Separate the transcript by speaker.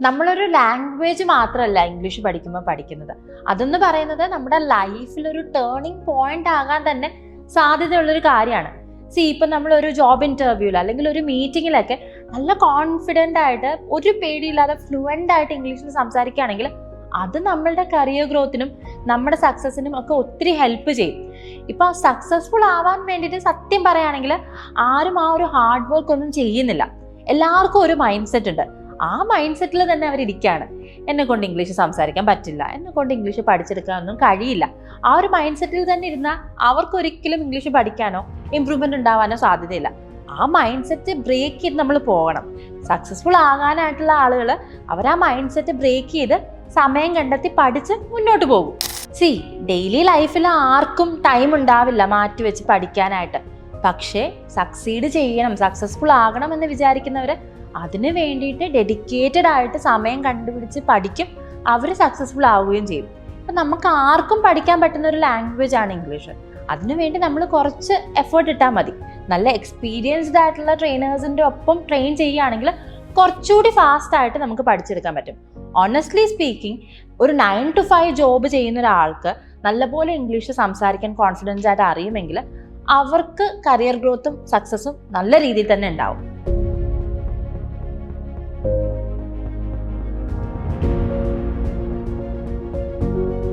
Speaker 1: നമ്മളൊരു ലാംഗ്വേജ് മാത്രമല്ല ഇംഗ്ലീഷ് പഠിക്കുമ്പോൾ പഠിക്കുന്നത്. അതെന്ന് പറയുന്നത് നമ്മുടെ ലൈഫിലൊരു ടേണിംഗ് പോയിന്റ് ആകാൻ തന്നെ സാധ്യതയുള്ളൊരു കാര്യമാണ്. ഇപ്പം നമ്മളൊരു ജോബ് ഇൻ്റർവ്യൂവിൽ അല്ലെങ്കിൽ ഒരു മീറ്റിങ്ങിലൊക്കെ നല്ല കോൺഫിഡൻ്റ് ആയിട്ട് ഒരു പേടിയില്ലാതെ ഫ്ലുവൻ്റ് ആയിട്ട് ഇംഗ്ലീഷിൽ സംസാരിക്കുകയാണെങ്കിൽ അത് നമ്മളുടെ കരിയർ ഗ്രോത്തിനും നമ്മുടെ സക്സസിനും ഒക്കെ ഒത്തിരി ഹെൽപ്പ് ചെയ്യും. ഇപ്പോൾ സക്സസ്ഫുൾ ആവാൻ വേണ്ടിയിട്ട് സത്യം പറയുകയാണെങ്കിൽ ആരും ആ ഒരു ഹാർഡ് വർക്ക് ഒന്നും ചെയ്യുന്നില്ല. എല്ലാവർക്കും ഒരു മൈൻഡ് സെറ്റ് ഉണ്ട്. ആ മൈൻഡ് സെറ്റിൽ തന്നെ അവരിയ്ക്കുകയാണ്. എന്നെ കൊണ്ട് ഇംഗ്ലീഷ് സംസാരിക്കാൻ പറ്റില്ല, എന്നെ കൊണ്ട് ഇംഗ്ലീഷ് പഠിച്ചെടുക്കാനൊന്നും കഴിയില്ല. ആ ഒരു മൈൻഡ് സെറ്റിൽ തന്നെ ഇരുന്നാൽ അവർക്കൊരിക്കലും ഇംഗ്ലീഷ് പഠിക്കാനോ ഇമ്പ്രൂവ്മെൻ്റ് ഉണ്ടാവാനോ സാധ്യതയില്ല. ആ മൈൻഡ് സെറ്റ് ബ്രേക്ക് ചെയ്ത് നമ്മൾ പോകണം. സക്സസ്ഫുൾ ആകാനായിട്ടുള്ള ആളുകൾ അവർ ആ മൈൻഡ് സെറ്റ് ബ്രേക്ക് ചെയ്ത് സമയം കണ്ടെത്തി പഠിച്ച് മുന്നോട്ട് പോകും. ഡെയിലി ലൈഫിൽ ആർക്കും ടൈം ഉണ്ടാവില്ല മാറ്റി വെച്ച് പഠിക്കാനായിട്ട്. പക്ഷേ സക്സീഡ് ചെയ്യണം, സക്സസ്ഫുൾ ആകണം എന്ന് വിചാരിക്കുന്നവർ അതിന് വേണ്ടിയിട്ട് ഡെഡിക്കേറ്റഡ് ആയിട്ട് സമയം കണ്ടുപിടിച്ച് പഠിക്കും. അവർ സക്സസ്ഫുൾ ആവുകയും ചെയ്യും. അപ്പം നമുക്ക് ആർക്കും പഠിക്കാൻ പറ്റുന്ന ഒരു ലാംഗ്വേജ് ആണ് ഇംഗ്ലീഷ്. അതിനുവേണ്ടി നമ്മൾ കുറച്ച് എഫേർട്ട് ഇട്ടാൽ മതി. നല്ല എക്സ്പീരിയൻസ്ഡ് ആയിട്ടുള്ള ട്രെയിനേഴ്സിൻ്റെ ഒപ്പം ട്രെയിൻ ചെയ്യുകയാണെങ്കിൽ കുറച്ചുകൂടി ഫാസ്റ്റ് ആയിട്ട് നമുക്ക് പഠിച്ചെടുക്കാൻ പറ്റും. ഓണസ്റ്റ്ലി സ്പീക്കിംഗ്, ഒരു 9 to 5 ജോബ് ചെയ്യുന്ന ഒരാൾക്ക് നല്ലപോലെ ഇംഗ്ലീഷ് സംസാരിക്കാൻ കോൺഫിഡൻസ് ആയിട്ട് അറിയുമെങ്കിൽ അവർക്ക് കരിയർ ഗ്രോത്തും സക്സസും നല്ല രീതിയിൽ തന്നെ ഉണ്ടാവും.